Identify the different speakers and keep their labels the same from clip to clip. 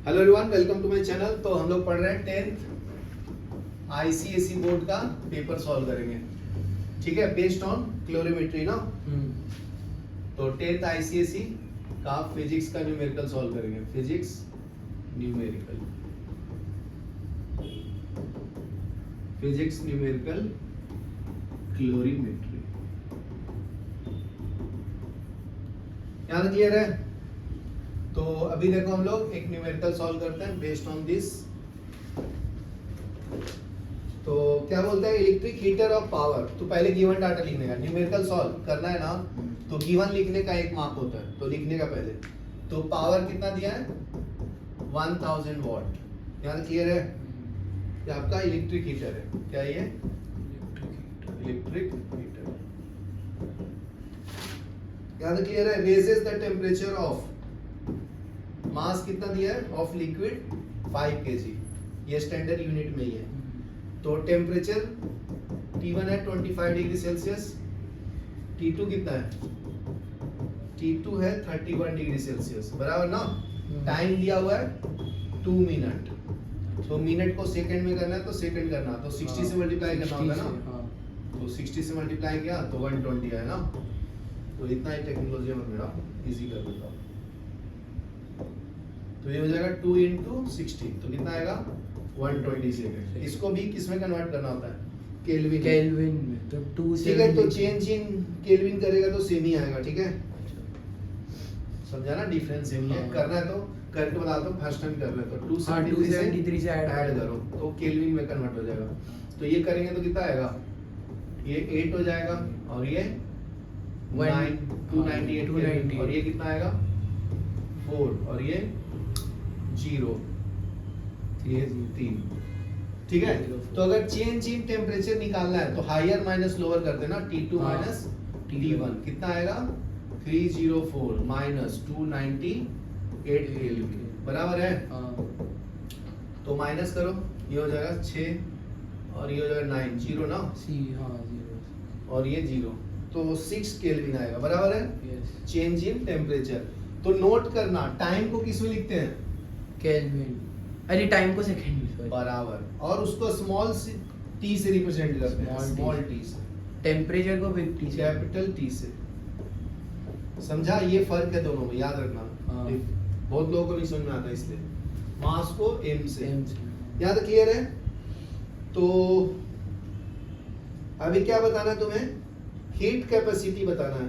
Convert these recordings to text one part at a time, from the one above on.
Speaker 1: Hello everyone, welcome to my channel. तो हम लोग पढ़ रहे हैं 10th आईसीएसई बोर्ड का पेपर सॉल्व करेंगे, ठीक है, बेस्ड ऑन क्लोरीमेट्री ना। तो 10th आईसीएसई का फिजिक्स का न्यूमेरिकल सॉल्व करेंगे। फिजिक्स न्यूमेरिकल, फिजिक्स न्यूमेरिकल क्लोरीमेट्री, यहाँ तक क्लियर है? तो अभी देखो हम लोग एक न्यूमेरिकल सॉल्व करते हैं बेस्ड ऑन दिस। तो क्या बोलता है, इलेक्ट्रिक हीटर ऑफ पावर। तो पहले गिवन डाटा लिखने का, न्यूमेरिकल सॉल्व करना है ना, तो गिवन लिखने का एक मार्क होता है, तो लिखने का पहले। तो पावर कितना दिया है, 1000 वॉट। यहाँ क्लियर है? ये आपका इलेक्ट्रिक हीटर है। क्या ये इलेक्ट्रिक हीटर? यहाँ क्लियर है? रेजेस द टेम्परेचर ऑफ, मास कितना दिया है ऑफ लिक्विड 5 kg, ये स्टैंडर्ड यूनिट में ही है। तो टेम्परेचर T1 है 25 डिग्री सेल्सियस, T2 कितना है, T2 है 31 डिग्री सेल्सियस, बराबर ना। टाइम दिया हुआ है 2 मिनट, तो मिनट को सेकंड में करना है तो सेकंड करना, तो 60 से मल्टीप्लाई करना होगा ना। तो 60 से मल्टीप्लाई किया तो 120 है ना। तो इतना ही टेक्नोलॉजी में मेरा इजी कर देता हूँ। तो ये हो जाएगा 2 × 60, तो कितना आएगा 120 सेकंड। इसको भी किस में कन्वर्ट करना होता है, केल्विन।
Speaker 2: केल्विन में, तो 2
Speaker 1: ठीक है, तो चेंज इन केल्विन करेगा तो सेम ही आएगा, ठीक है। समझा ना, डिफरेंस सेम ही है। करना है तो करके बता दो, फर्स्ट टाइम कर रहे हो तो 273 से ऐड करो तो केल्विन में कन्वर्ट हो जाएगा। तो ये करेंगे तो कितना आएगा, ये 8 हो जाएगा और ये 298 और ये कितना आएगा 4 और ये 0, ये 3, ठीक है। तो अगर चेंज इन टेम्परेचर निकालना है तो हायर माइनस लोअर कर देना, T2 माइनस T1 कितना आएगा 304 माइनस 298 केल्विन, बराबर है। तो माइनस करो, ये हो जाएगा 6 और ये हो जाएगा 9, 0 ना, और ये 0, तो 6 केल्विन आएगा, बराबर है। Change in temperature. तो नोट करना, टाइम को किस में लिखते हैं,
Speaker 2: केल्विन, अरे टाइम को सेकंड में,
Speaker 1: बराबर, और उसको स्मॉल t से रिप्रेजेंट करते हैं, स्मॉल t से।
Speaker 2: टेम्परेचर को 50 से,
Speaker 1: कैपिटल T से। समझा, ये फर्क है दोनों में, याद रखना। बहुत लोगों को नहीं समझ में आता, इसलिए मास को m से। यहाँ तक क्लियर है? तो अभी क्या बताना है तुम्हें, हीट कैपेसिटी बताना है।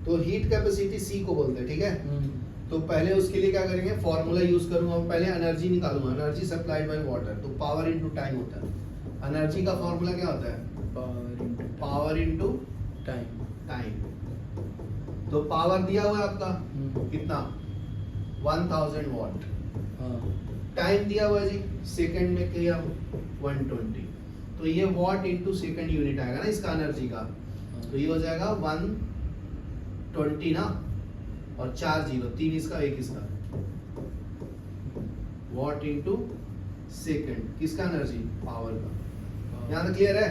Speaker 1: तो हीट कैपेसिटी C को बोलते हैं, ठीक है। तो पहले उसके लिए क्या करेंगे, फॉर्मूला यूज करूंगा। पहले एनर्जी निकालूंगा, एनर्जी सप्लाइड बाय वाटर, तो पावर इनटू टाइम होता है। एनर्जी का फॉर्मूला क्या होता है, पावर इनटू टाइम। तो पावर दिया हुआ है आपका कितना, 1000 वॉट। टाइम दिया हुआ है जी, सेकंड में किया 120, तो ये वॉट इनटू सेकंड यूनिट आएगा ना इसका एनर्जी का। तो ये हो जाएगा 120 ना, और 4 0, 3 इसका 1 इसका, वॉट इनटू सेकंड, किसका एनर्जी, पावर का। यहाँ तक क्लियर है?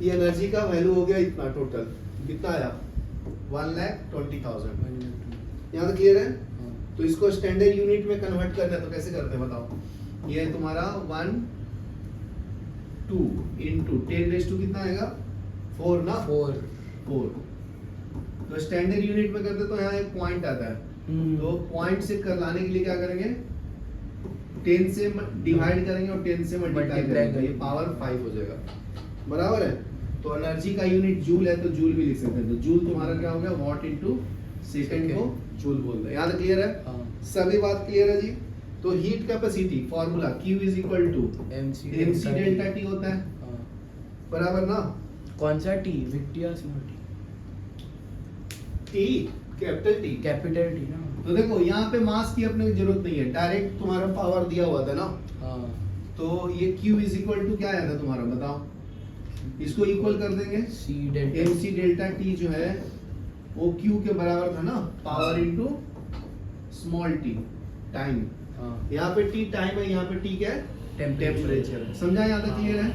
Speaker 1: ये एनर्जी का वैल्यू हो गया इतना, टोटल कितना आया 1,20,000। यहाँ तक क्लियर है? तो इसको स्टैंडर्ड यूनिट में कन्वर्ट करना है तो कैसे करते हैं बताओ। ये तुम्हारा 1 2 × 10⁻² कितना आएगा 4 ना, 4। तो स्टैंडर्ड यूनिट में करते तो यहाँ एक पॉइंट आता है, तो पॉइंट से कर लाने के लिए क्या करेंगे, 10 से डिवाइड करेंगे और 10 से मल्टीप्लाई करेंगे, ये पावर 5 हो जाएगा, बराबर है। तो एनर्जी का यूनिट जूल है तो जूल भी लिख सकते हैं। तो जूल तुम्हारा क्या हो गया, वॉट इनटू सेकंड को जूल बोलते हैं। यहाँ तक क्लियर है? सभी बात क्लियर है जी। तो heat capacity formula Q = mc delta T होता है, बराबर ना।
Speaker 2: कौन सा T, बिग T या स्मॉल
Speaker 1: T, कैपिटल T
Speaker 2: ना।
Speaker 1: तो देखो यहाँ पे मास की अपने जरूरत नहीं है, डायरेक्ट तुम्हारा पावर दिया हुआ था ना। तो ये Q = क्या आया था तुम्हारा, बताओ। इसको इक्वल कर देंगे, mc डेल्टा T जो है वो Q के बराबर था ना, power into small t, time. यहाँ पे T टाइम है, यहाँ पे T क्या है, टेम्परेचर। समझा, यहाँ तक क्लियर है?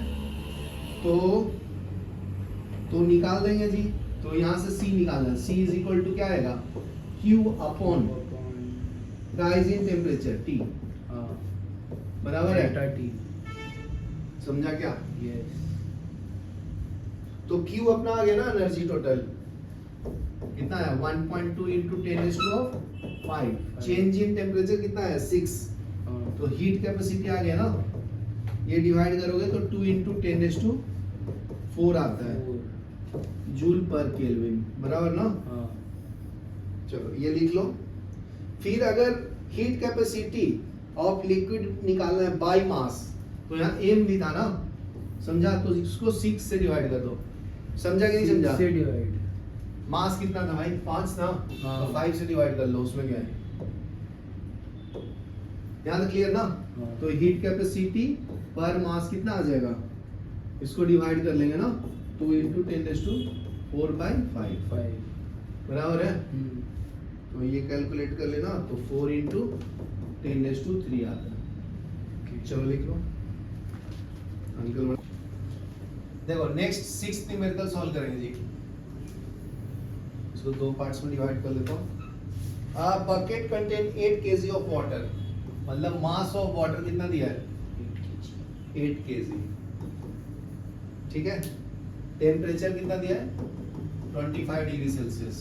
Speaker 1: तो निकाल देंगे जी। तो यहाँ से C निकालना है, C = क्या आएगा, Q upon rise in temperature T,
Speaker 2: हाँ
Speaker 1: बराबर है,
Speaker 2: डेल्टा टी।
Speaker 1: समझा क्या?
Speaker 2: यस।
Speaker 1: तो Q अपना आ गया ना एनर्जी टोटल कितना है 1.2 into 10⁵ चेंज इन टेम्परेचर कितना है 6,
Speaker 2: हाँ
Speaker 1: तो हीट कैपेसिटी आ गया ना, ये डिवाइड करोगे तो 2 into 10⁴ आता है जूल पर केल्विन, बराबर ना?
Speaker 2: हाँ
Speaker 1: चलो ये लिख लो। फिर अगर हीट कैपेसिटी ऑफ लिक्विड निकालना है बाय मास, तो यहाँ एम भी था ना, समझा? तो इसको 6 से डिवाइड कर दो, समझा कि नहीं समझा?
Speaker 2: से डिवाइड।
Speaker 1: मास कितना था भाई 5 था,
Speaker 2: हाँ।
Speaker 1: तो 5 से डिवाइड कर लो, उसमें क्या है? यहाँ तक क्लियर ना?
Speaker 2: हाँ।
Speaker 1: तो हीट कैपेसिटी पर मास कितना आ जाएगा, इसको डिवाइड कर लेंगे ना, 2 into 10⁴/5
Speaker 2: 5।
Speaker 1: बराबर है। तो ये कैलकुलेट कर लेना, तो 4 into 10⁻³ आता है। चलो लिख लो अंकल। देखो नेक्स्ट 6th न्यूमेरिकल सॉल्व करेंगे जी, इसको 2 पार्ट्स में डिवाइड कर लेता हूँ। A bucket contain 8 kg of water, मतलब मास ऑफ वाटर कितना दिया है 8 kg, ठीक है। टेम्परेचर कितना दिया है 25 डिग्री सेल्सियस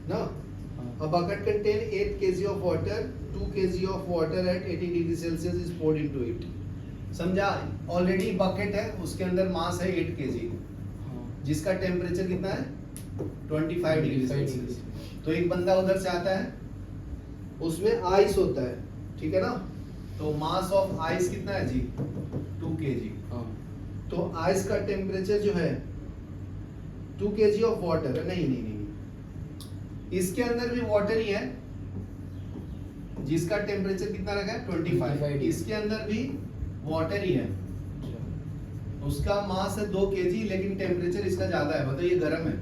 Speaker 1: ना। A bucket contain 8 kg of water, 2 kg of water at 80 degree Celsius is poured into it. समझा? ऑलरेडी बकेट है, उसके अंदर मास है 8 kg, जिसका टेम्परेचर कितना है 25 डिग्री सेल्सियस। तो एक बंदा उधर से आता है, उसमें आइस होता है, ठीक है ना, तो मास ऑफ आइस कितना है जी 2 kg। तो आइस का टेम्परेचर जो है 2 kg ऑफ वाटर है, नहीं, इसके अंदर भी वाटर ही है, जिसका टेम्परेचर कितना रखा है 25, इसके अंदर भी वाटर ही है, उसका मास है 2 kg, लेकिन टेम्परेचर इसका ज्यादा है, मतलब ये गर्म है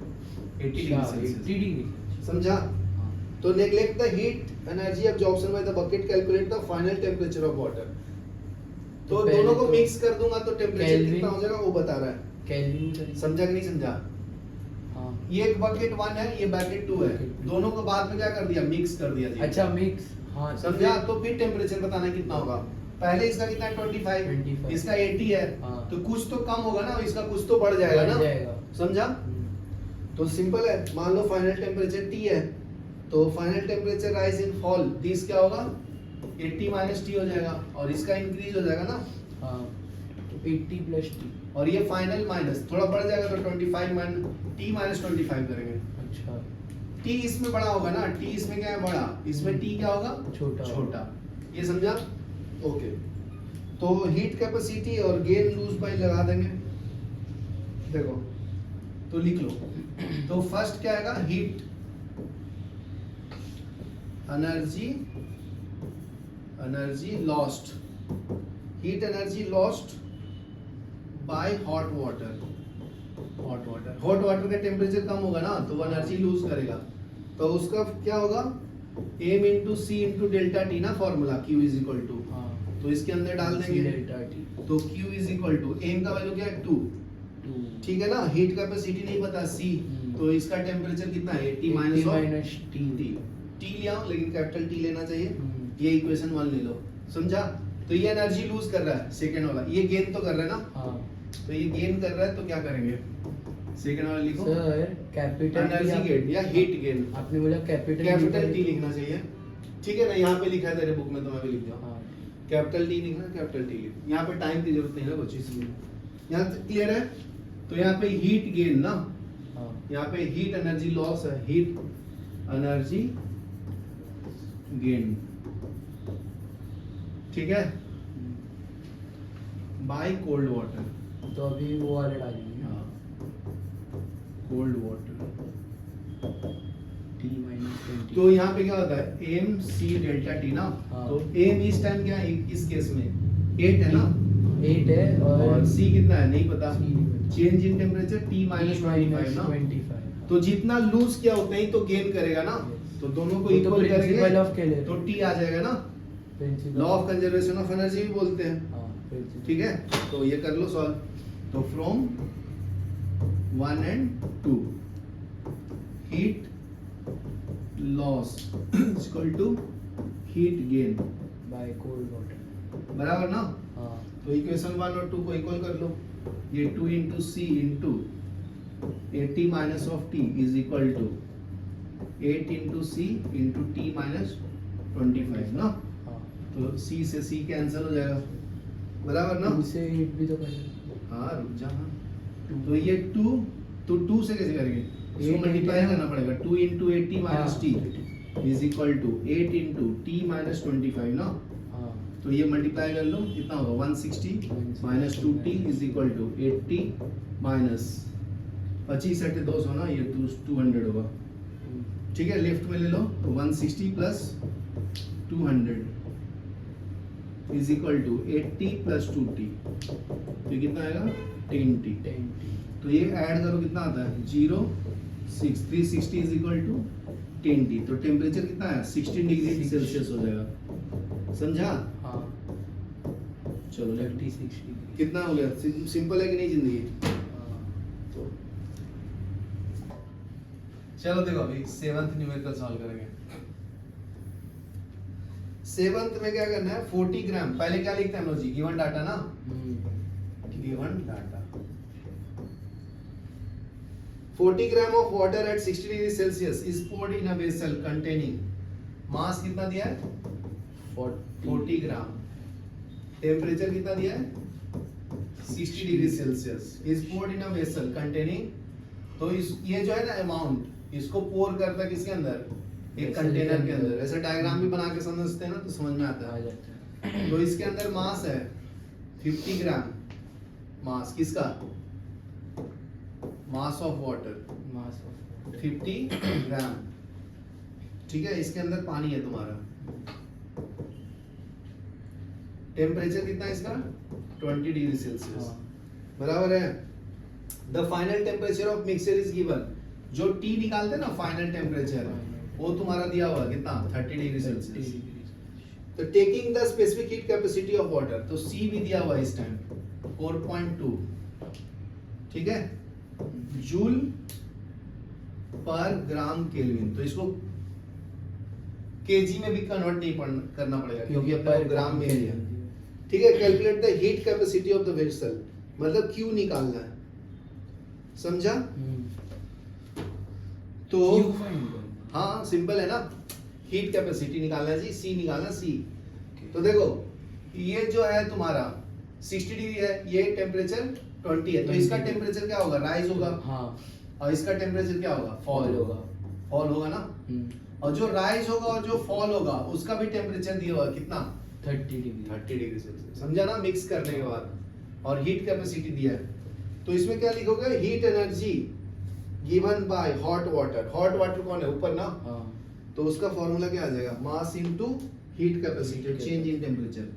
Speaker 1: 80 डिग्री सेल्सियस, समझा? तो neglect the heat energy absorption by the bucket, calculate the final temperature of water. तो दोनों को मिक्स कर दूंगा तो टेम्परेचर कितना हो जाएगा वो बता रहा है,
Speaker 2: केल्विन।
Speaker 1: समझा कि नहीं समझा? ये एक बकेट 1 है, ये बकेट 2 है, दोनों को बाद में क्या कर दिया मिक्स कर दिया जी।
Speaker 2: अच्छा मिक्स, हाँ
Speaker 1: समझा? तो फिर टेम्परेचर बताना कितना होगा, पहले इसका कितना है 25, इसका 80 है,
Speaker 2: हाँ।
Speaker 1: तो कुछ तो कम होगा ना, इसका कुछ तो बढ़ जाएगा ना, समझा? तो सिंपल है, मान लो फाइनल टेम्परेचर T है, तो final temperature rise in fall, this क्या होगा 80 - T हो जाएगा, और इसका इंक्रीज हो जाएगा ना,
Speaker 2: हाँ 80 + T,
Speaker 1: और ये फाइनल माइनस थोड़ा बढ़ जाएगा, तो 25 T - 25 करेंगे।
Speaker 2: अच्छा
Speaker 1: T इसमें बड़ा होगा ना, T इसमें क्या है बड़ा, इसमें T क्या होगा छोटा, ये समझा? ओके। तो हीट कैपेसिटी और गेन लूज बाय लगा देंगे, देखो तो लिख लो। तो फर्स्ट क्या आएगा heat energy lost, heat energy lost by hot water का टेम्परेचर कम होगा ना, तो वो एनर्जी लूज करेगा, तो उसका क्या होगा m into c into delta t ना formula, q is equal to, तो इसके अंदर डाल देंगे
Speaker 2: डेल्टा टी,
Speaker 1: तो q is equal to m का वैल्यू क्या है 2, ठीक है ना, हीट कैपेसिटी नहीं पता c, तो इसका टेम्परेचर कितना है 80 माइनस t लिया हूं, लेकिन कैपिटल T लेना चाहिए, ये इक्वेशन 1 ले लो, समझा? तो ये एनर्जी लूज कर रहा है सेकंड वाला, ये गेन तो कर रहा है ना, तो ये गेन कर रहा है, तो क्या करेंगे सेकंड वाला लिखो
Speaker 2: सर कैपिटल
Speaker 1: एनर्जी गेन या हीट गेन,
Speaker 2: आपने बोला
Speaker 1: कैपिटल T लिखना चाहिए, ठीक है ना, यहाँ पे लिखा है तेरे बुक में, तो मैं भी लिख दिया,
Speaker 2: हाँ
Speaker 1: कैपिटल T लिखना, कैपिटल T लिख, यहाँ पे टाइम की जरूरत नहीं है कुछ, इसलिए यहाँ तक क्लियर है। तो यहाँ पे हीट गेन ना, यहाँ पे हीट एनर्जी लॉस है, हीट एनर्जी गेन, ठीक है, बाय कोल्ड वाटर,
Speaker 2: तो अभी वो वाले डालेंगे
Speaker 1: कोल्ड वाटर,
Speaker 2: T - 20,
Speaker 1: तो यहाँ पे क्या होता है m c डेल्टा t ना,
Speaker 2: हाँ।
Speaker 1: तो m इस टाइम क्या है, इस केस में 8 है ना,
Speaker 2: 8 है,
Speaker 1: और c कितना है नहीं पता,
Speaker 2: C नहीं पता।
Speaker 1: चेंज इन टेम्परेचर T - 25 ना,
Speaker 2: 25,
Speaker 1: तो जितना लूज किया उतना ही तो गेन करेगा ना, तो दोनों को
Speaker 2: वो तो
Speaker 1: इक्वल
Speaker 2: principle
Speaker 1: करेंगे
Speaker 2: of Keller,
Speaker 1: तो T आ जाएगा ना,
Speaker 2: principle
Speaker 1: law of conservation of energy भी बोलते हैं,
Speaker 2: हाँ principle।
Speaker 1: ठीक है। तो ये कर लो सॉल्व, तो from 1 and 2 heat loss equal to heat gain
Speaker 2: by cold water.
Speaker 1: बराबर ना।
Speaker 2: हाँ
Speaker 1: तो इक्वेशन 1 और 2 को इक्वल कर लो। ये 2 into C into 80 minus of T is equal to 8 into C into T minus 25 ना।
Speaker 2: हाँ
Speaker 1: तो सी से सी कैंसिल हो जाएगा, बराबर ना।
Speaker 2: 2 से 8 भी तो कर सकते
Speaker 1: हाँ रुक जा हाँ।
Speaker 2: हैं।
Speaker 1: तो ये 2 तो 2 से कैसे करेंगे, इसको मल्टीप्लाई करना पड़ेगा। 2 into 80 minus T is equal to 8 into T minus 25 ना।
Speaker 2: हाँ
Speaker 1: तो ये मल्टीप्लाई कर लो, कितना होगा 160 minus 2t is equal to 80 minus 25 अट्ठे 200 ना, ये 200 होगा। ठीक है, लेफ्ट में ले लो तो 160 plus 200 is equal to 80 plus 2t, तो ये कितना आएगा 10t।
Speaker 2: 10
Speaker 1: तो ये ऐड करो कितना आता है 0 6 360 इज इक्वल टू 10t। तो टेम्परेचर कितना है 16 डिग्री सेल्सियस हो जाएगा, समझा।
Speaker 2: हाँ
Speaker 1: चलो
Speaker 2: 36 डिग्री।
Speaker 1: कितना हो गया, सिंपल है कि नहीं जिंदगी।
Speaker 2: हाँ
Speaker 1: तो चलो देखो अभी 7th न्यूमेरिकल सॉल्व करेंगे। 7th में क्या करना है 40 ग्राम, पहले क्या लिखते हैं हम लोग जी, गिवन डाटा ना, given data 40 gram of water at 60 degree Celsius is poured in a vessel containing, मास कितना दिया है 40 ग्राम, टेम्परेचर कितना दिया है 60 degree Celsius, is poured in a vessel containing। तो इस ये जो है ना अमाउंट, इसको पोर करता है किसके अंदर, एक कंटेनर के अंदर। ऐसे डायग्राम भी बना के समझते हैं ना तो समझ में आता
Speaker 2: आ
Speaker 1: है।
Speaker 2: जाता है।
Speaker 1: तो इसके अंदर मास है 50 ग्राम, मास किसका, mass of water
Speaker 2: mass of
Speaker 1: 50 ग्राम। ठीक है, इसके अंदर पानी है तुम्हारा, टेम्परेचर कितना है इसका 20 डिग्री सेल्सियस,
Speaker 2: हाँ।
Speaker 1: बराबर है। The final temperature of mixture is given, जो टी निकालते हैं ना फाइनल टेम्परेचर, वो तुम्हारा दिया हुआ है कितना 30 डिग्री सेल्सियस। तो taking the specific heat capacity of water, तो सी भी दिया हुआ है इस टाइम 4.2, ठीक है, जूल पर ग्राम केल्विन। तो इसको केजी में भी कन्वर्ट नहीं करना पड़ेगा क्योंकि अपना ग्राम में है। ठीक है, calculate the heat capacity of the vessel, मतलब क्यू निकालना है, समझा। तो हाँ सिंपल है ना, हीट कैपेसिटी निकालना है जी, सी निकालना सी। तो देखो ये जो है तुम्हारा 60 डिग्री है, ये टेम्परेचर 20 है, तो इसका टेम्परेचर क्या होगा राइज होगा,
Speaker 2: हाँ
Speaker 1: और इसका टेम्परेचर क्या होगा फॉल होगा, फॉल होगा ना। और जो राइज होगा और जो फॉल होगा उसका भी टेम्परेचर दिया होगा कितना
Speaker 2: 30 डिग्री
Speaker 1: 30 डिग्री सेल्सियस, समझा ना, मिक्स करने के बाद। और हीट कैपेसिटी दिया है, तो इसमें क्या लिखोगे heat energy given by hot water. Hot water कौन है ऊपर ना,
Speaker 2: हाँ
Speaker 1: तो उसका फॉर्मूला क्या आ जाएगा mass into heat capacity change in temperature.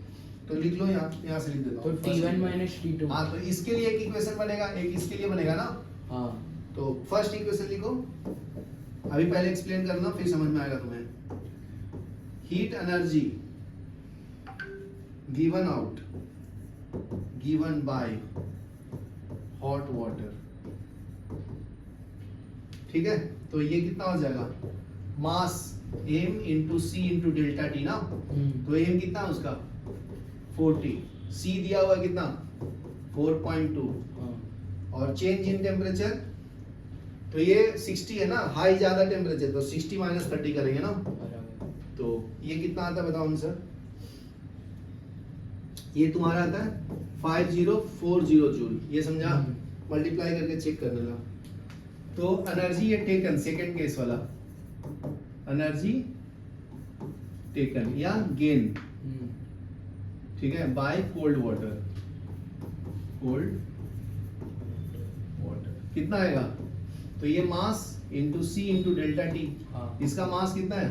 Speaker 1: तो लिख लो यहाँ से लिख देता
Speaker 2: तो
Speaker 1: हूँ
Speaker 2: T1 माइनस T2।
Speaker 1: हाँ, तो इसके लिए एक इक्वेशन बनेगा, एक इसके लिए बनेगा ना।
Speaker 2: हाँ
Speaker 1: तो फर्स्ट इक्वेशन लिखो, अभी पहले एक्सप्लेन करना फिर समझ में आएगा तुम्हें। Heat energy given out given by hot water, ठीक है। तो ये कितना हो जाएगा मास m into C into delta T ना। तो m कितना है उसका 40, c दिया हुआ है कितना 4.2, और चेंज इन टेम्परेचर तो ये 60 है ना, हाई ज्यादा टेम्परेचर, तो 60 माइनस 30 करेंगे ना। तो ये कितना आता है बताओ आंसर, ये तुम्हारा आता है 5040 जूल, ये समझा। मल्टीप्लाई करके चेक करने लगा। तो एनर्जी ये टेकन, सेकंड केस वाला एनर्जी टेकन या गेन, ठीक है, bye cold water, cold water कितना आएगा, तो ये mass into C into delta T, इसका मास कितना है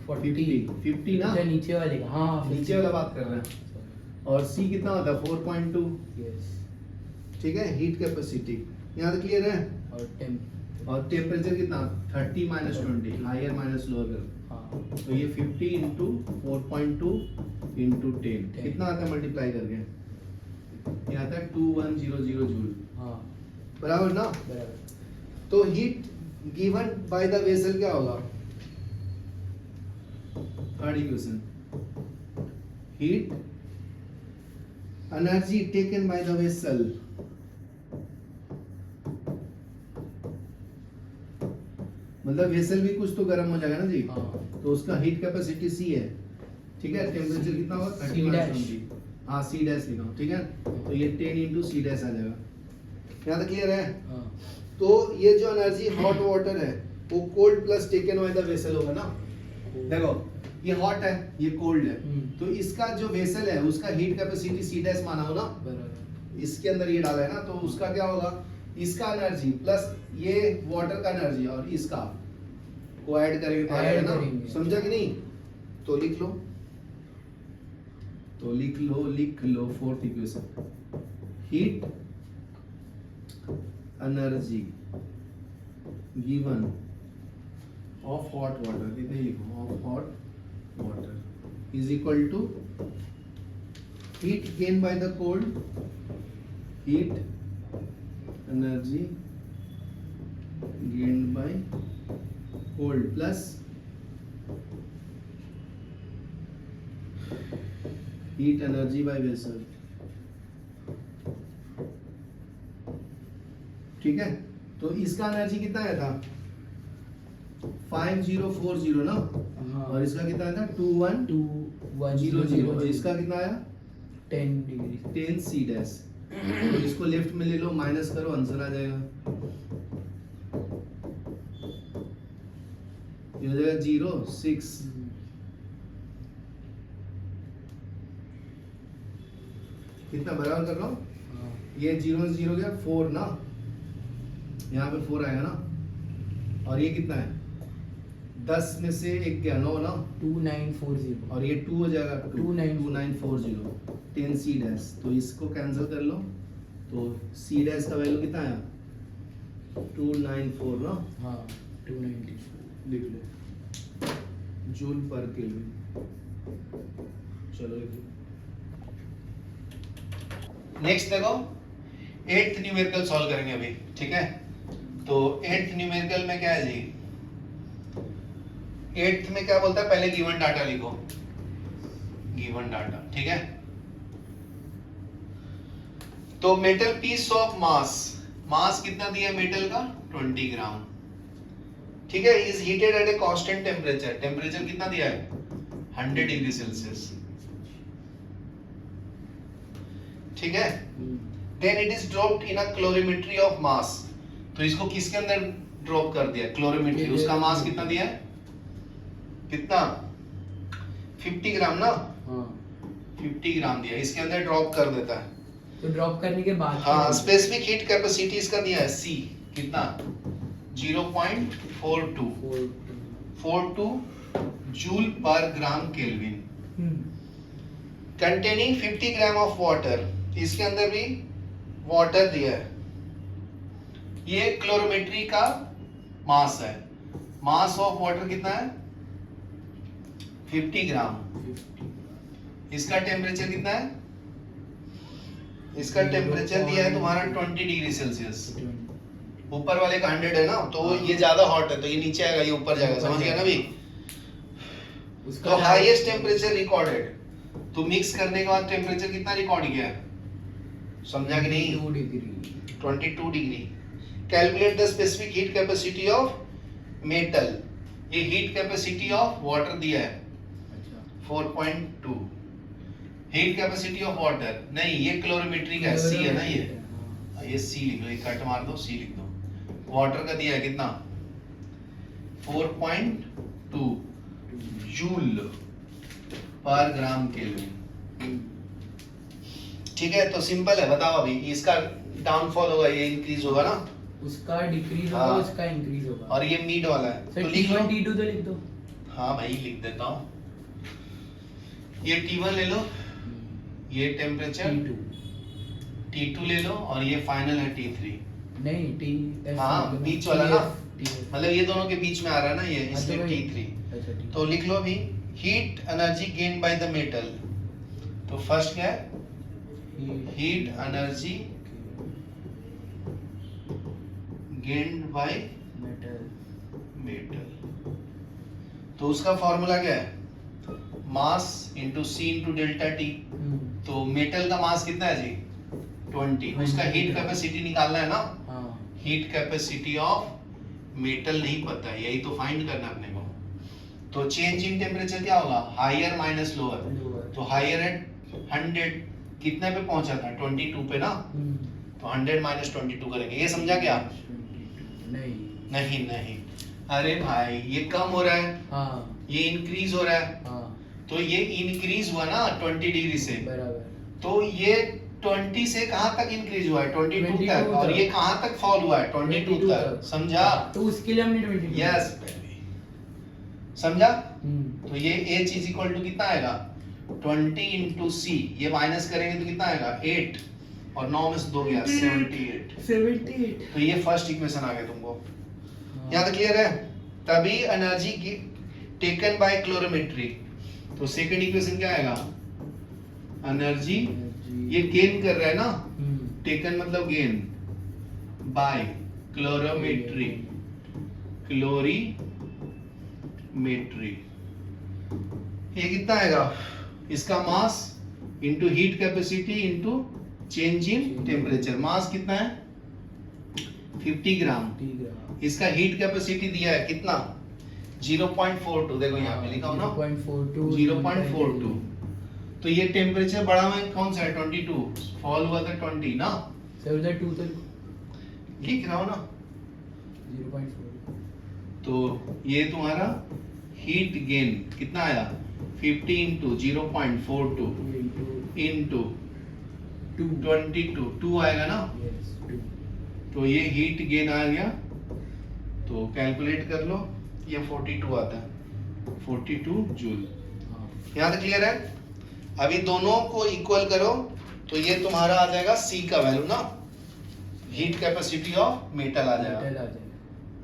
Speaker 1: 50 ना,
Speaker 2: नीचे वाले का, हाँ
Speaker 1: नीचे वाला बात कर रहे हैं। और सी कितना होता है 4.2, ठीक है। हीट कैपेसिटी यहाँ तक क्लियर है। और टेम्परेचर कितना 30 माइनस 20, हायर माइनस लोअर, तो ये 50 इंटू 4.2 इंटू 10 कितना आता है मल्टीप्लाई करके, ये आता है 2100 जूल, बराबर ना। तो heat given by the vessel क्या होगा third equation, heat energy taken by the vessel, मतलब वेसल भी कुछ तो गर्म हो जाएगा ना जी।
Speaker 2: हाँ।
Speaker 1: तो उसका हीट कैपेसिटी सी है, ठीक है। टेम्परेचर कितना होगा, 31 हाँ सी डैश लिखा हूँ, ठीक है। तो ये 10 इंटू सी डैश आ जाएगा। यहाँ तक क्लियर है?
Speaker 2: हाँ।
Speaker 1: तो ये जो एनर्जी हॉट वाटर है वो cold plus taken by the vessel होगा ना। देखो ये हॉट है, ये कोल्ड है, तो इसका जो वेसल है उसका हीट कैपेसिटी सी डैश माना हो ना,
Speaker 2: बराबर।
Speaker 1: इसके अंदर ये डाला है ना, तो उसका क्या होगा, इसका एनर्जी प्लस ये वाटर का एनर्जी और इसका को ऐड करेंगे तो आ जाएगा ना।
Speaker 2: करेंगे।
Speaker 1: समझा कि नहीं? तो लिख लो, लिख लो fourth equation, heat energy given off hot water, इतने लिखो, of hot water is equal to heat gain by the cold, heat energy gained by cold plus heat energy by vessel, ठीक है। तो इसका एनर्जी कितना आया था, 5040 ना,
Speaker 2: हाँ।
Speaker 1: और इसका कितना आया था 2100, और इसका कितना आया
Speaker 2: 10 डिग्री
Speaker 1: 10 सी डैश। तो इसको लेफ्ट में ले लो, माइनस करो, आंसर आ जाएगा। ये हो जाएगा 0.6। कितना बराबर कर लो, ये 0 गया 4 ना, यहाँ पे 4 आएगा ना, और ये कितना है 10 में से 1 गया 9 ना,
Speaker 2: 2940
Speaker 1: और ये 2 हो जाएगा
Speaker 2: 2940
Speaker 1: 10 सी डैश। तो इसको कैंसिल कर लो, तो सी डैश का वैल्यू कितना आया 294 ना,
Speaker 2: हाँ 290
Speaker 1: लिख लो जूल पर केल्विन। चलो लिख लो। नेक्स्ट देखो 8th न्यूमेरिकल सॉल्व करेंगे अभी, ठीक है। तो 8th न्यूमेरिकल में क्या है जी, 8th में क्या बोलता है, पहले गिवन डाटा लिखो, गिवन डाटा, ठीक है। तो metal piece of mass, mass कितना दिया है मेटल का 20 ग्राम, ठीक है। Is heated at a constant temperature, temperature कितना दिया है 100 डिग्री सेल्सियस, ठीक है। Then it is dropped in a calorimetry of mass, तो इसको किसके अंदर ड्रॉप कर दिया, क्लोरीमेट्री, उसका मास कितना दिया है, कितना 50 ग्राम ना,
Speaker 2: हाँ
Speaker 1: 50 ग्राम दिया, इसके अंदर ड्रॉप कर देता है।
Speaker 2: तो ड्रॉप करने के बाद
Speaker 1: हाँ स्पेसिफिक हीट कैपेसिटी इसका दिया है सी, कितना 0.42 जूल पर ग्राम kelvin, containing 50 gram of water, इसके अंदर भी वाटर दिया है। ये क्लोरोमेट्री का मास है, मास ऑफ वाटर कितना है 50 ग्राम, इसका टेम्परेचर कितना है, इसका टेम्परेचर दिया है तुम्हारा 20 डिग्री सेल्सियस, ऊपर वाले का 100 है ना, तो ये ज्यादा हॉट है तो ये नीचे आएगा, ये ऊपर जाएगा, समझ गया ना भी। तो हाईएस्ट टेम्परेचर रिकॉर्डेड, तो मिक्स करने के बाद टेम्परेचर कितना रिकॉर्ड किया है, समझा कि नहीं 22 degree. Calculate the specific heat capacity of metal, ये हीट कैपेसिटी ऑफ वाटर दिया है 4.2, हीट कैपेसिटी ऑफ वाटर नहीं, ये क्लोरीमेट्री का सी है ना, ये सी लिख लो, ये कट मार दो, सी लिख दो। वाटर का दिया है कितना 4.2 जूल पर ग्राम केल्विन, ठीक है। तो सिंपल है, बताओ अभी इसका डाउनफॉल होगा, ये इंक्रीज होगा ना,
Speaker 2: उसका डिक्रीज होगा,
Speaker 1: हाँ।
Speaker 2: उसका इंक्रीज होगा,
Speaker 1: और ये मीड वाला है,
Speaker 2: तो
Speaker 1: लिख लो,
Speaker 2: T1 T2 तो लिख दो।
Speaker 1: हाँ भाई लिख देता हूँ, ये T1 ले लो, ये टेम्परेचर T2 ले लो, और ये फाइनल है T3,
Speaker 2: नहीं T
Speaker 1: हाँ बीच वाला ना, मतलब ये दोनों के बीच में आ रहा है ना ये, इसलिए T3। तो लिख लो अभी heat energy gain by the metal, तो फर्स्ट क्या है heat energy gained by
Speaker 2: metal,
Speaker 1: metal, तो उसका फॉर्मूला क्या है mass into C into delta T. तो मेटल का मास कितना है जी 20, उसका हीट कैपेसिटी निकालना है ना।
Speaker 2: हाँ
Speaker 1: हीट कैपेसिटी ऑफ मेटल नहीं पता है, यही तो फाइंड करना अपने को। तो चेंज इन टेम्परेचर क्या होगा हायर माइनस लोअर। तो हायर एट 100 कितने पे पहुंचा था 22 पे ना, तो 100 माइनस 22 करेंगे। ये समझा क्या?
Speaker 2: नहीं
Speaker 1: नहीं नहीं, अरे भाई ये कम हो रहा है,
Speaker 2: हाँ
Speaker 1: ये इंक्रीज हो रहा है।
Speaker 2: हाँ
Speaker 1: तो ये इंक्रीज हुआ ना 20 डिग्री से,
Speaker 2: बराबर।
Speaker 1: तो ये 20 से कहाँ तक इंक्रीज हुआ है 22
Speaker 2: 22
Speaker 1: तक, और
Speaker 2: तक।
Speaker 1: ये कहाँ तक फॉल हुआ है 22 तक। समझा?
Speaker 2: तो उसके लिए हमने 22
Speaker 1: यस समझा।
Speaker 2: हम्म
Speaker 1: तो ये h इज इक्वल टू कितना आएगा 20 इंटू सी, ये माइनस करेंगे तो कितना आएगा 8, और 9 में से 2 गया 78।
Speaker 2: 78।
Speaker 1: तो ये फर्स्ट इक्वेशन आ गया तुमको, यहाँ तक क्लियर है? तभी एनर्जी की टेकन बाय क्लोरोमेट्री। तो सेकंड इक्वेशन क्या आएगा एनर्जी, ये गेन कर रहा है ना, टेकन मतलब गेन बाय क्लोरोमेट्री, क्लोरीमेट्री। ये कितना आएगा इसका mass into heat capacity into change in temperature. Mass कितना है 50 ग्राम, इसका हीट कैपेसिटी दिया है कितना 0.42, देखो यहाँ पे लिखा हो ना 0.42। तो ये टेम्परेचर बढ़ा हुआ है कौन सा है 22, फॉल हुआ था 20 ना,
Speaker 2: सर उधर 2 तो
Speaker 1: लिख रहा हो ना।
Speaker 2: 0.4।
Speaker 1: तो ये तुम्हारा हीट गेन कितना आया 50 इंटू 0.42 इंटू 22, 2 आएगा ना। तो ये हीट गेन आ गया, तो कैलकुलेट कर लो, ये 42 आता है 42 जूल। यहाँ तक क्लियर है? अभी दोनों को इक्वल करो तो ये तुम्हारा आ जाएगा सी का वैल्यू ना, हीट कैपेसिटी ऑफ मेटल आ जाएगा।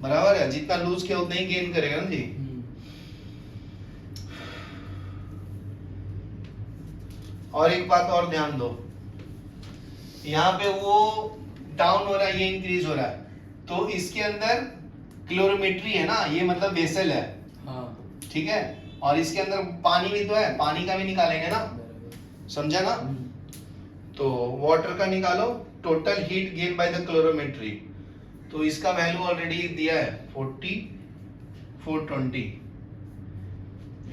Speaker 1: बराबर है, जितना लूज किया उतना ही गेन करेगा ना जी। और एक बात और ध्यान दो, यहाँ पे वो डाउन हो रहा है, ये इंक्रीज हो रहा है, तो इसके अंदर क्लोरोमेट्री है ना, ये मतलब वेसल है, ठीक है, और इसके अंदर पानी भी तो है, पानी का भी निकालेंगे ना, समझा ना। तो वाटर का निकालो, total heat gain by the calorimetry, तो इसका वैल्यू ऑलरेडी दिया है 420,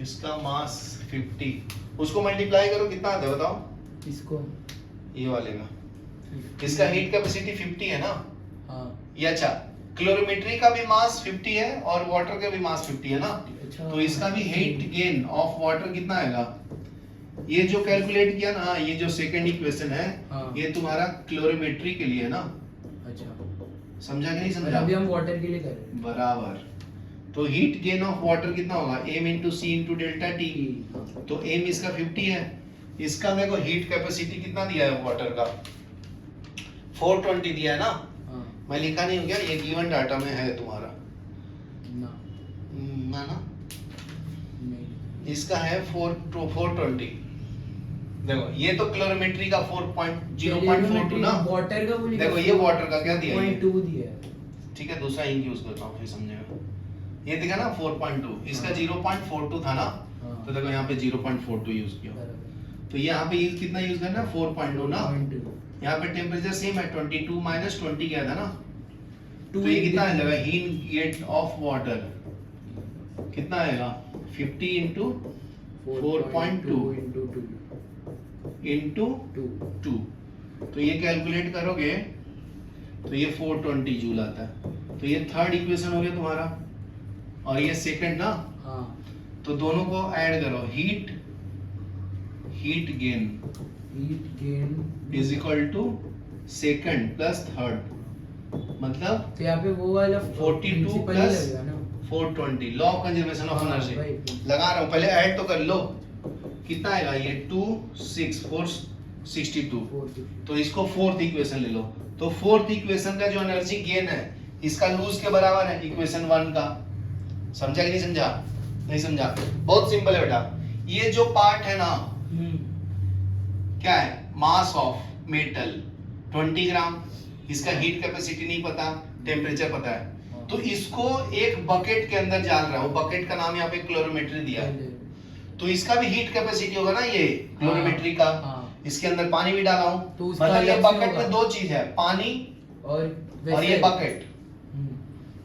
Speaker 1: इसका मास 50, उसको मल्टीप्लाई करो कितना आता है बताओ,
Speaker 2: इसको
Speaker 1: ये वाले का, इसका हीट कैपेसिटी 50 है ना।
Speaker 2: हाँ
Speaker 1: ये अच्छा, क्लोरोमेट्री का भी मास 50 है और वाटर का भी मास 50 है ना,
Speaker 2: अच्छा।
Speaker 1: तो इसका भी हीट गेन ऑफ वाटर कितना आएगा, ये जो कैलकुलेट किया ना, ये जो सेकंड इक्वेशन है,
Speaker 2: हाँ।
Speaker 1: ये तुम्हारा क्लोरोमेट्री के लिए है ना,
Speaker 2: अच्छा
Speaker 1: समझा कि नहीं समझा?
Speaker 2: अभी हम वाटर के लिए कर रहे हैं।
Speaker 1: बराबर। तो हीट गेन ऑफ वाटर कितना होगा m into C into delta T, तो m इसका 50 है, इसका देखो हीट कैपेसिटी कितना दिया है वाटर का 420 दिया है ना।
Speaker 2: हाँ
Speaker 1: मैं लिखा नहीं हूँ क्या, ये गिवन डाटा में है तुम्हारा
Speaker 2: ना
Speaker 1: ना,
Speaker 2: नहीं
Speaker 1: इसका है 420। देखो ये तो क्लोरोमेट्री का 0.42 ना,
Speaker 2: वाटर का बोली,
Speaker 1: देखो ये वाटर का क्या दिया है
Speaker 2: 0.2 दिया है।
Speaker 1: ठीक है, दूसरा इंक यूज करता हूँ फिर समझेगा। ये देखा ना 4.2, इसका 0.42 था ना, तो देखो यहाँ पे 0.42 यूज किया, तो यहाँ पे कितना यूज करना है 4.2 ना। यहाँ पे टेम्परेचर सेम है 22 माइनस 20 क्या था ना, तो ये कितना आ जाएगा हीट गेन ऑफ वाटर कितना आएगा 50 इंटू 4.2 इंटू 2, तो ये कैलकुलेट करोगे तो ये 420 जूल आता है। तो ये थर्ड इक्वेशन हो गया तुम्हारा, और ये सेकंड ना।
Speaker 2: हाँ
Speaker 1: तो दोनों को ऐड करो, heat gain is equal to second plus third, मतलब
Speaker 2: तो यहाँ पे वो वाला
Speaker 1: 42 plus 420, law of conservation of energy लगा रहा हूँ, पहले ऐड तो कर लो, कितना आएगा ये 2 6 4 62, तो इसको फोर्थ इक्वेशन ले लो। तो फोर्थ इक्वेशन का जो एनर्जी गेन है इसका लूज के बराबर है इक्वेशन 1 का, समझा कि नहीं समझा? नहीं समझा, बहुत सिंपल है बेटा। ये जो पार्ट है ना क्या है, मास ऑफ मेटल 20 ग्राम, इसका हीट कैपेसिटी नहीं पता, टेम्परेचर पता है, तो इसको एक बकेट के अंदर डाल रहा हूं, बकेट का नाम यहाँ पे क्लोरोमेट्री दिया है, तो इसका भी हीट कैपेसिटी होगा ना, ये क्लोरीमेट्री का।
Speaker 2: हाँ।
Speaker 1: इसके अंदर पानी भी डाला हूं,
Speaker 2: तो उसका
Speaker 1: मतलब ये
Speaker 2: अलग से
Speaker 1: बकेट
Speaker 2: होगा।
Speaker 1: में दो चीज है, पानी
Speaker 2: और
Speaker 1: और ये बकेट।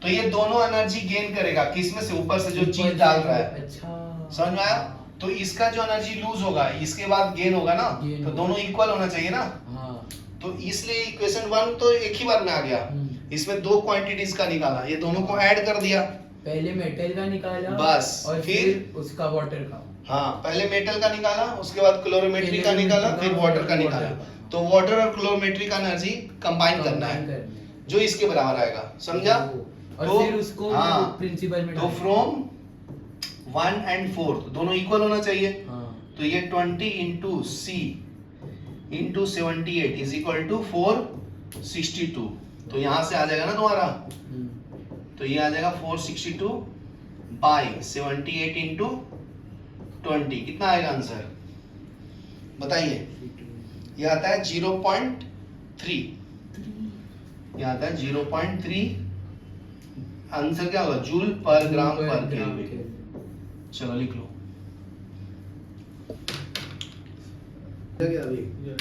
Speaker 1: तो ये दोनों एनर्जी गेन करेगा, किस में से, ऊपर से जो चीज डाल रहा है।
Speaker 2: अच्छा,
Speaker 1: समझ में आया? तो इसका जो एनर्जी लूज होगा इसके बाद गेन होगा ना,
Speaker 2: Gain
Speaker 1: तो
Speaker 2: होगा।
Speaker 1: दोनों इक्वल होना चाहिए ना।
Speaker 2: हाँ।
Speaker 1: तो इसलिए इक्वेशन 1 तो एक ही बार में आ गया। इसमें दो क्वांटिटीज का निकाला, ये दोनों को ऐड कर दिया।
Speaker 2: पहले मेटल का निकाला,
Speaker 1: बस,
Speaker 2: और फिर उसका वाटर का।
Speaker 1: हाँ, पहले मेटल का निकाला, उसके बाद क्लोरोमेट्री का निकाला, फिर वाटर का निकाला। तो वाटर और क्लोरोमेट्री का एनर्जी कंबाइन करना है, जो इसके बराबर आएगा। समझा?
Speaker 2: और
Speaker 1: तो
Speaker 2: फिर उसको
Speaker 1: हाँ,
Speaker 2: प्रिंसिपल में
Speaker 1: तो फ्रॉम 1 and 4 दोनों इक्वल होना चाहिए।
Speaker 2: हाँ।
Speaker 1: तो ये 20 into C into 78 is equal to 462। तो यहां से आ जाएगा ना तुम्हारा, तो ये आ जाएगा 462 बाई 78 इंटू 20। कितना आएगा आंसर बताइए? ये आता है 0.3। ये आता है 0.3। आंसर क्या होगा? जूल पर ग्राम पर केल्विन। चलो लिख लो।
Speaker 3: Yes.